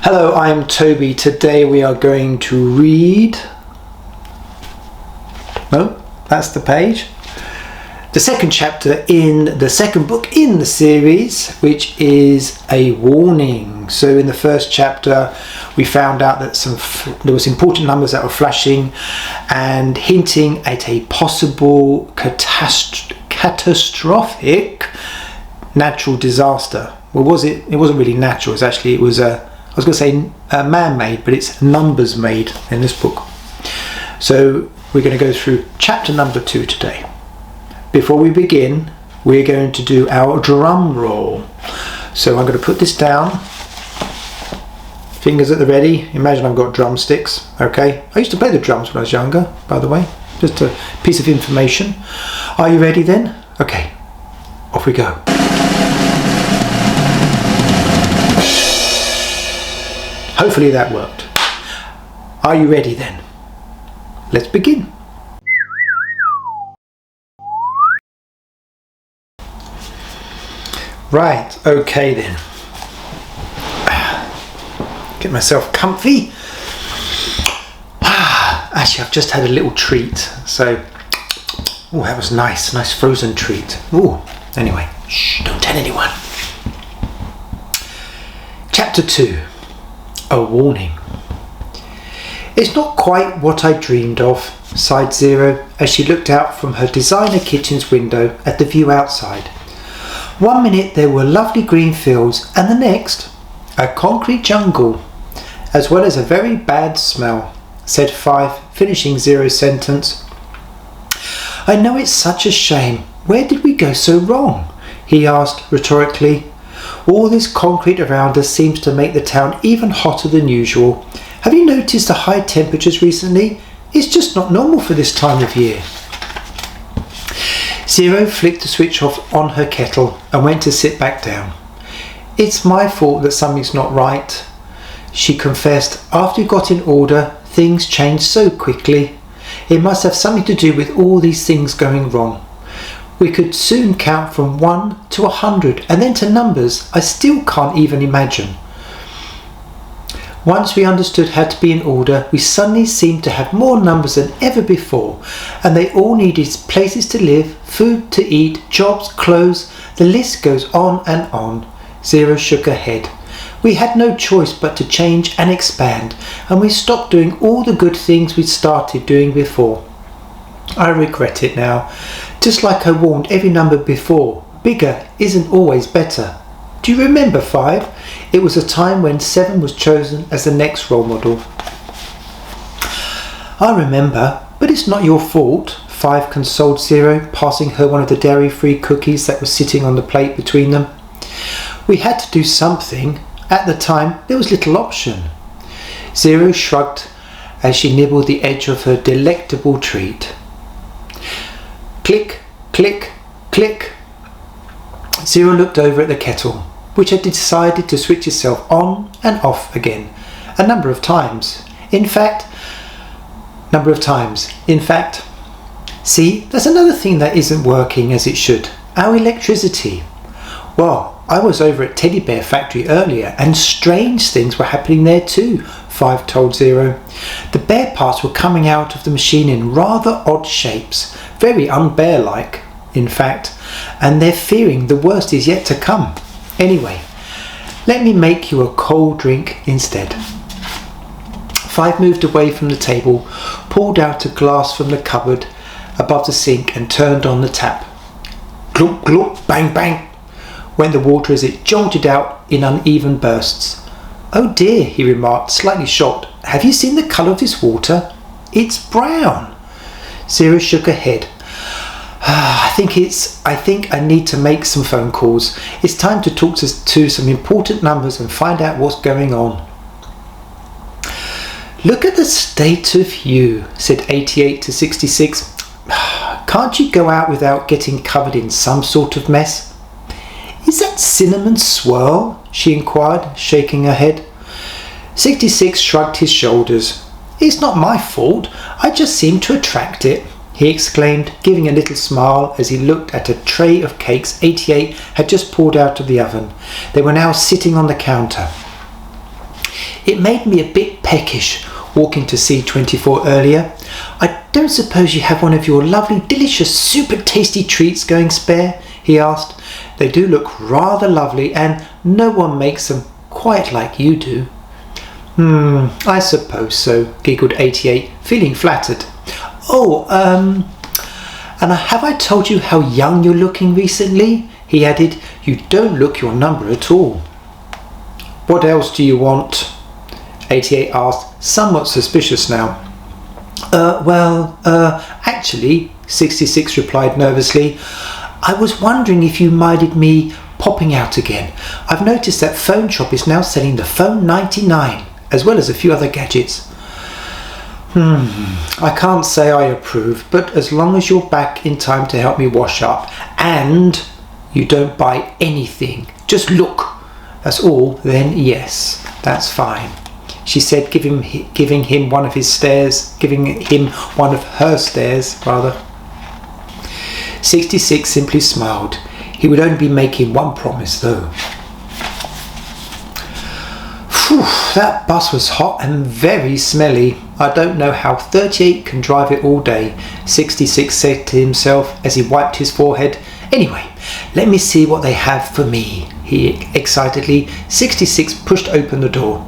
Hello, I'm Toby. Today we are going to read... No, that's the page. The second chapter in the second book in the series, which is a warning. So in the first chapter we found out that there was important numbers that were flashing and hinting at a possible catastrophic natural disaster. Well, was it? It wasn't really natural. It was I was going to say man-made, but it's numbers-made in this book. So we're going to go through chapter number 2 today. Before we begin, we're going to do our drum roll. So I'm going to put this down. Fingers at the ready. Imagine I've got drumsticks. Okay. I used to play the drums when I was younger, by the way. Just a piece of information. Are you ready then? Okay. Off we go. Hopefully that worked. Are you ready then? Let's begin. Right, okay then. Get myself comfy. Actually, I've just had a little treat. So, oh, that was nice frozen treat. Oh, anyway, shh, don't tell anyone. Chapter 2. A warning. It's not quite what I dreamed of, sighed Zero as she looked out from her designer kitchen's window at the view outside. One minute there were lovely green fields and the next a concrete jungle, as well as a very bad smell, said Five, finishing Zero's sentence. I know it's such a shame. Where did we go so wrong? He asked rhetorically. All this concrete around us seems to make the town even hotter than usual. Have you noticed the high temperatures recently? It's just not normal for this time of year. Zero flicked the switch off on her kettle and went to sit back down. It's my fault that something's not right, she confessed. After you got in order, things changed so quickly. It must have something to do with all these things going wrong. We could soon count from 1 to 100 and then to numbers I still can't even imagine. Once we understood how to be in order, we suddenly seemed to have more numbers than ever before, and they all needed places to live, food to eat, jobs, clothes, the list goes on and on. Zero shook her head. We had no choice but to change and expand, and we stopped doing all the good things we'd started doing before. I regret it now. Just like I warned every number before, bigger isn't always better. Do you remember 5? It was a time when 7 was chosen as the next role model. I remember, but it's not your fault, 5 consoled Zero, passing her one of the dairy-free cookies that was sitting on the plate between them. We had to do something. At the time, there was little option. Zero shrugged as she nibbled the edge of her delectable treat. Click, click, click. Zero looked over at the kettle, which had decided to switch itself on and off again a number of times. In fact, see, that's another thing that isn't working as it should. Our electricity. Well, I was over at Teddy Bear Factory earlier and strange things were happening there too, 5 told Zero. The bear parts were coming out of the machine in rather odd shapes, very unbear-like, in fact, and they're fearing the worst is yet to come. Anyway, let me make you a cold drink instead. 5 moved away from the table, pulled out a glass from the cupboard above the sink and turned on the tap. Glop, glop, bang, bang, went the water as it jolted out in uneven bursts. Oh dear, he remarked, slightly shocked. Have you seen the colour of this water? It's brown. Zero shook her head. I think I need to make some phone calls. It's time to talk to some important numbers and find out what's going on. Look at the state of you, said 88 to 66. Can't you go out without getting covered in some sort of mess? Is that cinnamon swirl? She inquired, shaking her head. 66 shrugged his shoulders. It's not my fault. I just seem to attract it, he exclaimed, giving a little smile as he looked at a tray of cakes 88 had just poured out of the oven. They were now sitting on the counter. It made me a bit peckish walking to C24 earlier. I don't suppose you have one of your lovely, delicious, super tasty treats going spare? He asked. They do look rather lovely and no one makes them quite like you do. I suppose so, giggled 88, feeling flattered. Oh, and have I told you how young you're looking recently? He added. You don't look your number at all. What else do you want? 88 asked, somewhat suspicious now. Actually, 66 replied nervously, I was wondering if you minded me popping out again. I've noticed that Phone Shop is now selling the Phone 99, as well as a few other gadgets. I can't say I approve, but as long as you're back in time to help me wash up, and you don't buy anything, just look, that's all, then yes, that's fine, she said, giving him one of her stares, rather. 66 simply smiled. He would only be making one promise, though. Phew, that bus was hot and very smelly. I don't know how 38 can drive it all day, 66 said to himself as he wiped his forehead. Anyway, let me see what they have for me, he excitedly. 66 pushed open the door.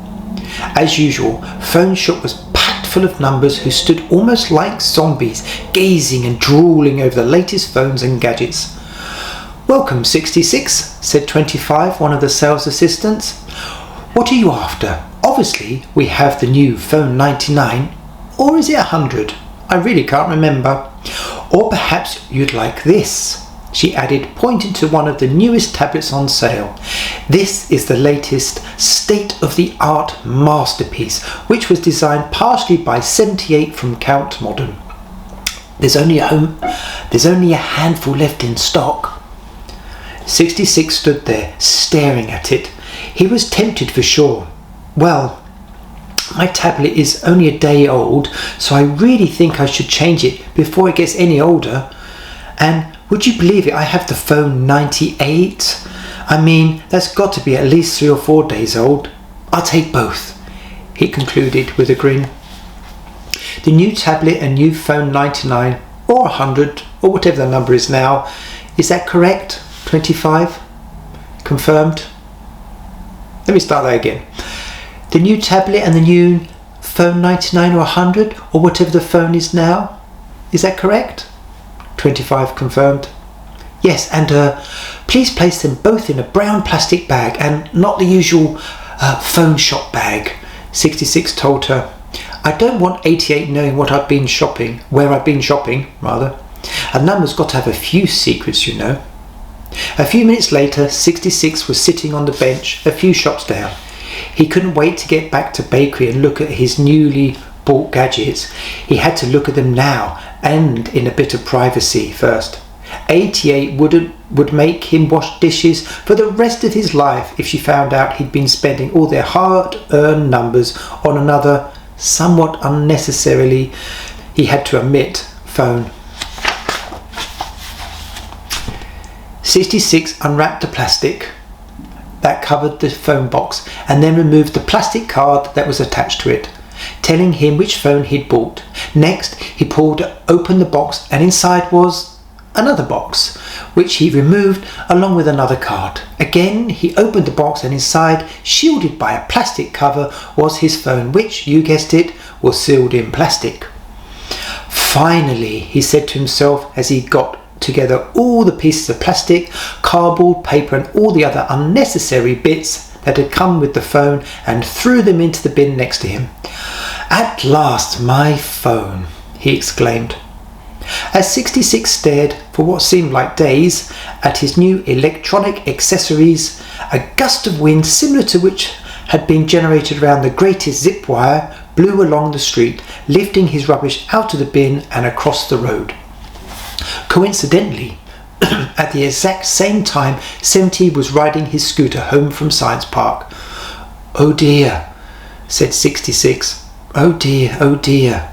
As usual, Phone Shop was packed full of numbers who stood almost like zombies, gazing and drooling over the latest phones and gadgets. Welcome, 66, said 25, one of the sales assistants. What are you after? Obviously, we have the new Phone 99, or is it 100? I really can't remember. Or perhaps you'd like this, she added, pointing to one of the newest tablets on sale. This is the latest state-of-the-art masterpiece, which was designed partially by 78 from Count Modern. There's only a handful left in stock. 66 stood there, staring at it. He was tempted for sure. Well, my tablet is only a day old, so I really think I should change it before it gets any older. And would you believe it, I have the Phone 98? I mean, that's got to be at least 3 or 4 days old. I'll take both, he concluded with a grin. The new tablet and new Phone 99, or 100, or whatever the number is now. Is that correct? 25? Confirmed? Let me start that again. The new tablet and the new Phone 99 or 100, or whatever the phone is now. Is that correct? 25 confirmed. Yes, and please place them both in a brown plastic bag and not the usual Phone Shop bag, 66 told her. I don't want 88 knowing where I've been shopping, rather. A number's got to have a few secrets, you know. A few minutes later, 66 was sitting on the bench a few shops down. He couldn't wait to get back to bakery and look at his newly bought gadgets. He had to look at them now and in a bit of privacy first. 88 would make him wash dishes for the rest of his life if she found out he'd been spending all their hard-earned numbers on another, somewhat unnecessarily, he had to admit, phone. 66 unwrapped the plastic that covered the phone box and then removed the plastic card that was attached to it, telling him which phone he'd bought. Next, he pulled open the box and inside was another box, which he removed along with another card. Again, he opened the box and inside, shielded by a plastic cover, was his phone, which, you guessed it, was sealed in plastic. Finally, he said to himself as he got together all the pieces of plastic, cardboard, paper and all the other unnecessary bits that had come with the phone and threw them into the bin next to him. At last, my phone, he exclaimed. As 66 stared for what seemed like days at his new electronic accessories, a gust of wind similar to which had been generated around the greatest zip wire blew along the street, lifting his rubbish out of the bin and across the road. Coincidentally, at the exact same time, 70 was riding his scooter home from Science Park. Oh dear, said 66. Oh dear, oh dear.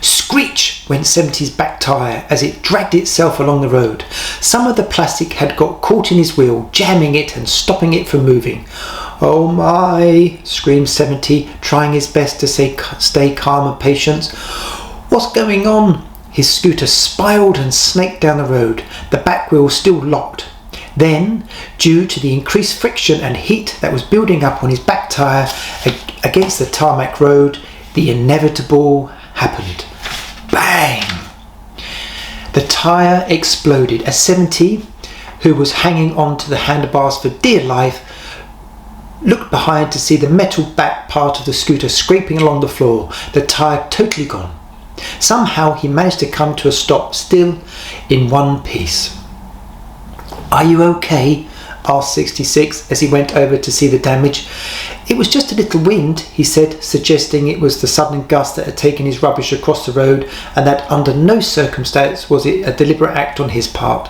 Screech went 70's back tyre as it dragged itself along the road. Some of the plastic had got caught in his wheel, jamming it and stopping it from moving. "Oh my," screamed 70, trying his best to stay calm and patient. "What's going on?" His scooter spiraled and snaked down the road, the back wheel still locked. Then, due to the increased friction and heat that was building up on his back tyre against the tarmac road, the inevitable happened. Bang! The tyre exploded as 70, who was hanging on to the handlebars for dear life, looked behind to see the metal back part of the scooter scraping along the floor, the tyre totally gone. Somehow he managed to come to a stop, still in one piece. "Are you okay?" asked 66 as he went over to see the damage. "It was just a little wind," he said, suggesting it was the sudden gust that had taken his rubbish across the road and that under no circumstance was it a deliberate act on his part.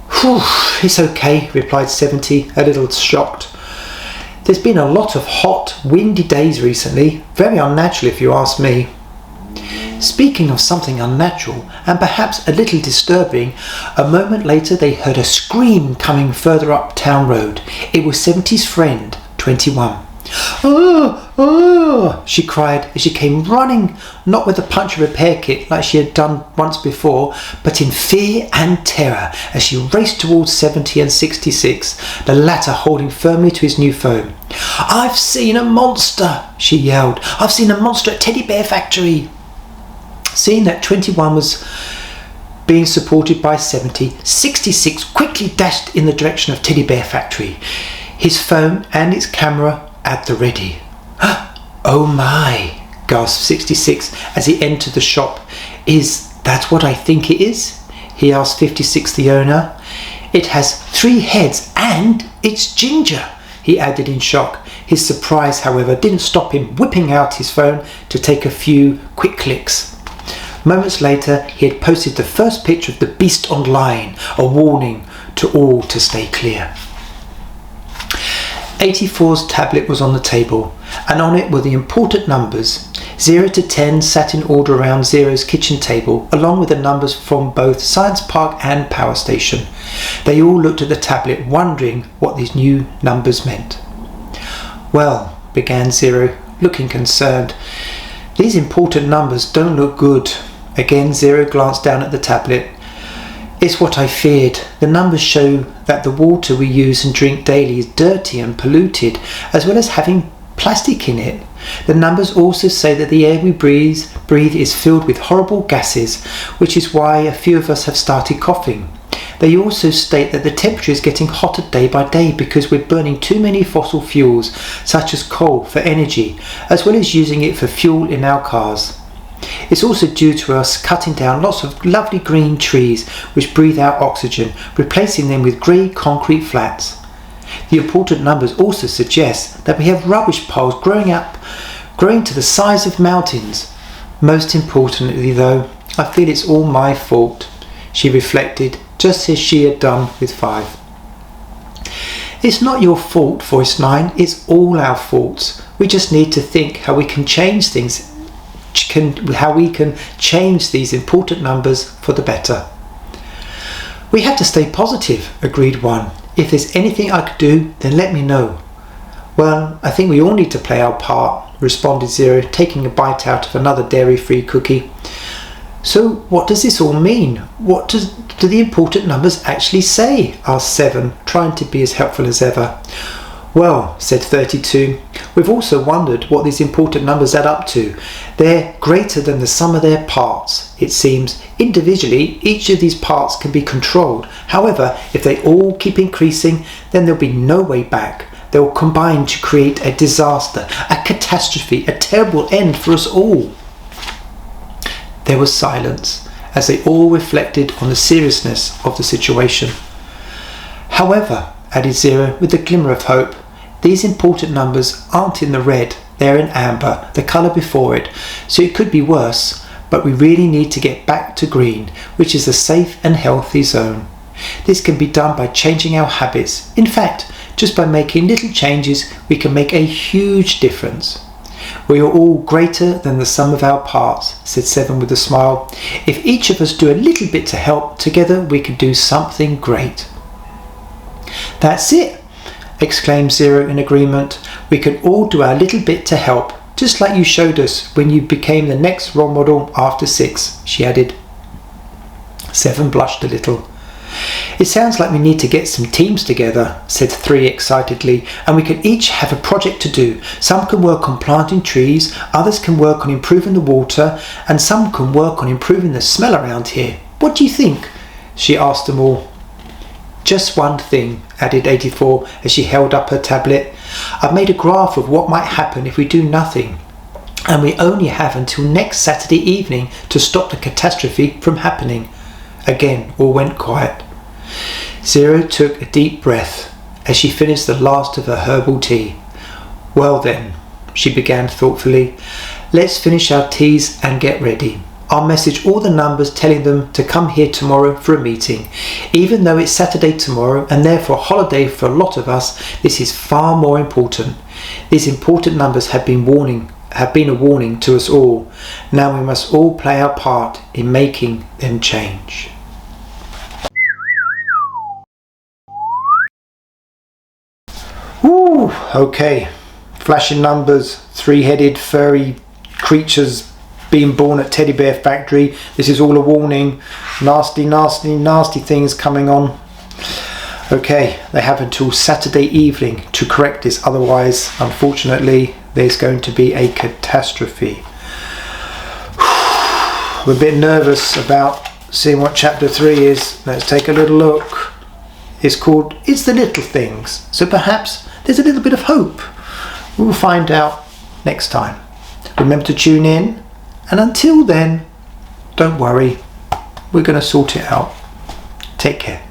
"Whew, it's okay," replied 70, a little shocked. "There's been a lot of hot, windy days recently. Very unnatural if you ask me." Speaking of something unnatural and perhaps a little disturbing, a moment later they heard a scream coming further up Town Road. It was 70's friend, 21. "Oh, oh," she cried as she came running, not with the punch repair kit like she had done once before, but in fear and terror as she raced towards 70 and 66, the latter holding firmly to his new phone. "I've seen a monster," she yelled. "I've seen a monster at Teddy Bear Factory." Seeing that 21 was being supported by 70, 66 quickly dashed in the direction of Teddy Bear Factory, his phone and its camera at the ready. "Oh my," gasped 66 as he entered the shop. "Is that what I think it is?" he asked 56, the owner. "It has 3 heads and it's ginger," he added in shock. His surprise, however, didn't stop him whipping out his phone to take a few quick clicks. Moments later, he had posted the first picture of the beast online, a warning to all to stay clear. 84's tablet was on the table, and on it were the important numbers. 0 to 10 sat in order around Zero's kitchen table, along with the numbers from both Science Park and Power Station. They all looked at the tablet, wondering what these new numbers meant. "Well," began Zero, looking concerned, "these important numbers don't look good." Again, Zero glanced down at the tablet. "It's what I feared. The numbers show that the water we use and drink daily is dirty and polluted, as well as having plastic in it. The numbers also say that the air we breathe is filled with horrible gases, which is why a few of us have started coughing. They also state that the temperature is getting hotter day by day because we're burning too many fossil fuels, such as coal, for energy, as well as using it for fuel in our cars. It's also due to us cutting down lots of lovely green trees which breathe out oxygen, replacing them with grey concrete flats. The important numbers also suggest that we have rubbish piles growing to the size of mountains. Most importantly though, I feel it's all my fault," she reflected, just as she had done with 5. "It's not your fault, voice 9, it's all our faults. We just need to think how we can change things, how we can change these important numbers for the better." "We have to stay positive," agreed 1. "If there's anything I could do, then let me know." "Well, I think we all need to play our part," responded 0, taking a bite out of another dairy-free cookie. "So what does this all mean? What do the important numbers actually say?" asked 7, trying to be as helpful as ever. "Well," said 32, "we've also wondered what these important numbers add up to. They're greater than the sum of their parts, it seems. Individually, each of these parts can be controlled. However, if they all keep increasing, then there'll be no way back. They'll combine to create a disaster, a catastrophe, a terrible end for us all." There was silence as they all reflected on the seriousness of the situation. "However," added 0 with a glimmer of hope, "these important numbers aren't in the red, they're in amber, the colour before it, so it could be worse, but we really need to get back to green, which is a safe and healthy zone. This can be done by changing our habits. In fact, just by making little changes, we can make a huge difference." "We are all greater than the sum of our parts," said 7 with a smile. "If each of us do a little bit to help, together we can do something great." "That's it. exclaimed Zero in agreement. We can all do our little bit to help, just like you showed us when you became the next role model after 6, she added. 7 blushed a little. It sounds like we need to get some teams together, said 3 excitedly, and we can each have a project to do. Some can work on planting trees, others can work on improving the water, and some can work on improving the smell around here. What do you think? She asked them all. Just one thing, added 84 as she held up her tablet. I've made a graph of what might happen if we do nothing, and we only have until next Saturday evening to stop the catastrophe from happening. Again, all went quiet. Zero took a deep breath as she finished the last of her herbal tea. Well then, she began thoughtfully, let's finish our teas and get ready. I'll message all the numbers telling them to come here tomorrow for a meeting. Even though it's Saturday tomorrow and therefore a holiday for a lot of us, this is far more important. These important numbers have been a warning to us all. Now we must all play our part in making them change. Woo, okay. Flashing numbers, 3-headed furry creatures being born at Teddy Bear Factory. This is all a warning. Nasty, nasty, nasty things coming on. Okay, they have until Saturday evening to correct this. Otherwise, unfortunately, there's going to be a catastrophe. We're a bit nervous about seeing what chapter 3 is. Let's take a little look. It's called It's the Little Things. So perhaps there's a little bit of hope. We'll find out next time. Remember to tune in. And until then, don't worry. We're going to sort it out. Take care.